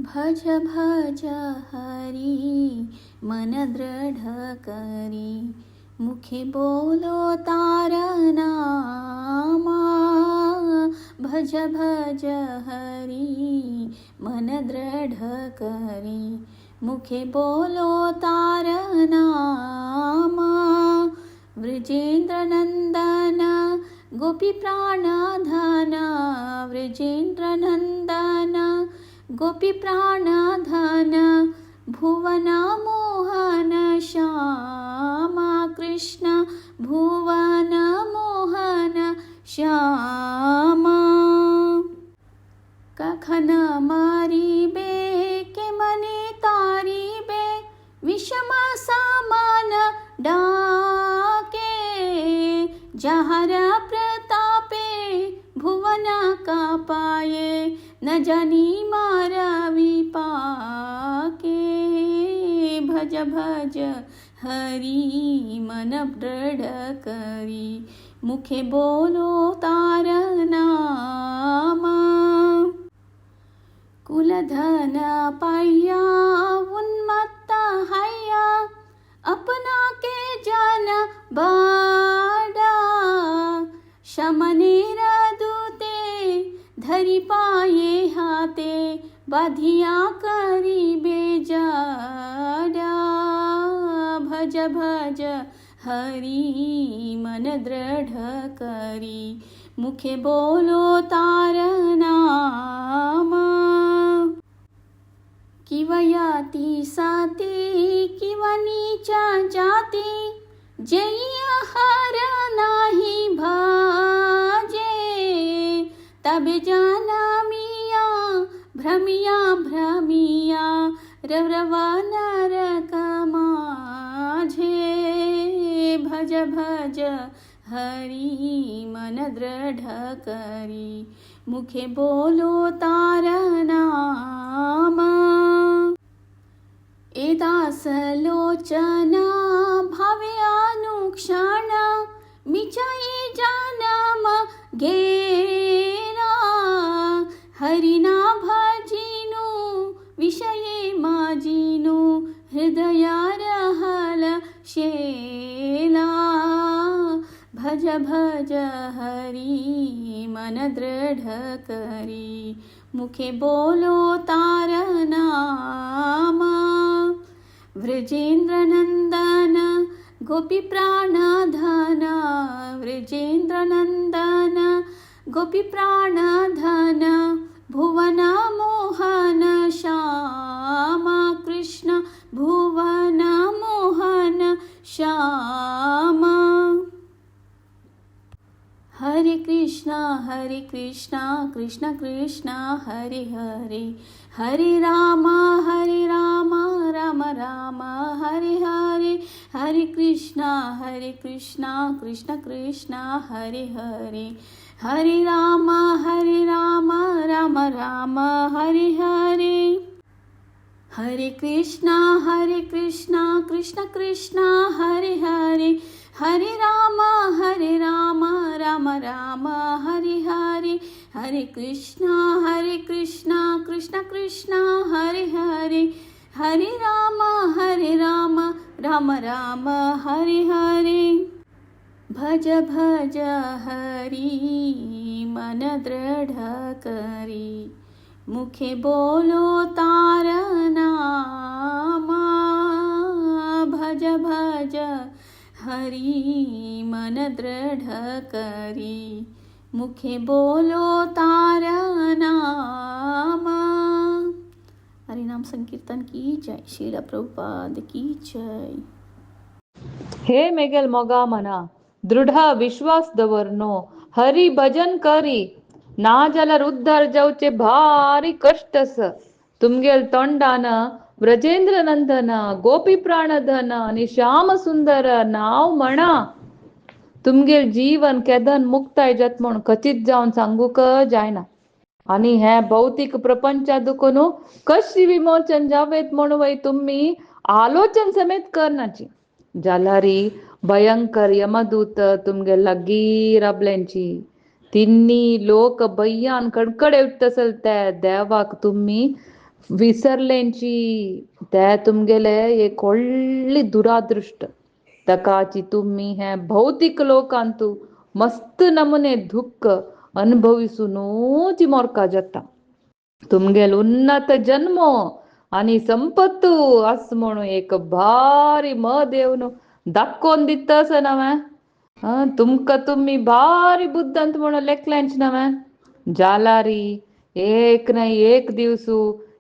भज भज हरी मन दृढ करी, मुखे बोलो तारा नामा। भज भज हरी मन दृढ करी, मुखे बोलो तारा नामा। वृजेंद्र नंदन गोपी प्राणधन, वृजेंद्र नंदन गोपी प्राणधन, भुवन मोहन श्यामा कृष्ण, भुवन मोहन श्यामा। कखन मारिबे के मने तारिबे, विषम समान डाके। जहर प्रतापे भुवन का पाए, न जानी मारा विपाके। भज भज हरि मन दृढ करी, मुखे बोलो तारा नामा। कुलधन पाया उन्मत्त हैया, अपना के जन बाड़ा। शमनेर दूते धरि पाए हाथे, बाधिया करी बेजाड़ा। भज भज हरि मन दृढ करी, मुखे बोलो तारा नामा। किव याति साती किव नीचा जाती, जई आहार नाही भाजे। तब जाना मिया भ्रमिया भ्रमिया, रवरवा नरक माझे। भज भज हरि मन दृढ करी, मुखे बोलो तारा नामा। ए दास लोचना भावे अनुक्षण, मिचाई जानम गेला। हरिना भजिनु विषये माजिनु, हृदया रहल शेला। भज भज हरि मन दृढ करी, मुखे बोलो तारा नामा। वृजेंद्र नंदन गोपी प्राणधन, वृजेंद्र नंदन गोपी प्राणधन, भुवन मोहन श्यामा कृष्ण, भुवन मोहन श्यामा। हरे कृष्णा कृष्ण कृष्ण हरे हरे, हरे राम राम राम हरे हरे। हरे कृष्णा कृष्ण कृष्ण हरे हरे, हरे राम राम राम हरे हरे। हरे कृष्णा कृष्ण कृष्ण हरे हरे, हरे राम राम राम हरे हरे। हरे कृष्णा कृष्ण कृष्ण हरे हरे, हरे राम राम राम हरे हरे। भज भज हरि मन दृढ करी, मुखे बोलो तारा नामा। भज भज हरि मन दृढ करी, मुखे बोलो तारा नामा। हरिनाम संकीर्तन की जय, श्रील प्रभुपाद की जय। हे मेगेल मोगा मना, दृढ विश्वास दवरनो, हरि भजन करी, ना जाल्यार उद्धार जावचे भारी कष्टस। तुमगेल तोंडान व्रजेंद्र नंदन गोपी प्राणधन आणि श्याम सुंदर नाव म्हणा। तुमगेल जीवन केदन मुक्ताय जात म्हण खचित जावन सांगूक जायना। आणि हे भौतिक प्रपंचा दुखून कशी विमोचन जावेत म्हणून तुम्ही आलोचन समेत करनाची। जाल्यारी भयंकर यमदूत तुमगे लागीं राबल्यांची। तिन्नी लोक भय्यान कडकडे उठतसल त्या देवाक तुम्ही विसरलेंची ते तुमगेले एक व्हडली दुरादृष्ट तकाची तुम्ही हे भौतिक लोकांतू मस्त नमुने दुःख अनुभविसूनच मोरका जाता तुमगेल उन्नत जन्मो आणि संपत्तू अस म्हणून एक भारी म देवनो दाखवून दितस नव्हे तुमका तुम्ही भारी बुद्धंत म्हणून लेखल्यांच नव्हे जालारी एक नाही एक दिवसू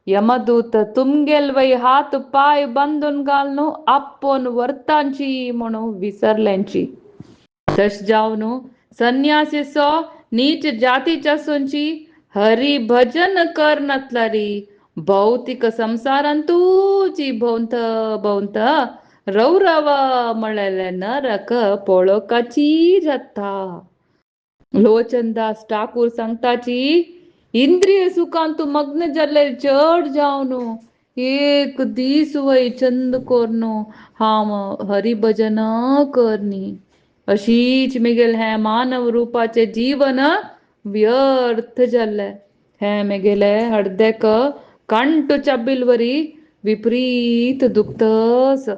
यमदूत तुमगेल वै हात पाय बांधून घालनो आपण वर्तांची म्हणून विसरल्यांची तश जावनो संन्यासी सो नीच जातीच्या सोंची हरी भजन कर नतलारी भौतिक संसारांतूची भोंत भोंत रौरव मळले नरक पोळोकाची जाता लोचनदास ठाकूर सांगताची इंद्रिय सुखांतू मग्न जाल्ले चढ जावनो एक दीस वय चंद कोरनो हाम हरिभजन करनी अशीच मिगेल हे मानव रूपाचे जीवन व्यर्थ जाल्ले हे मेगेले हडदेक कंठ चबिलवरी विपरीत दुखतस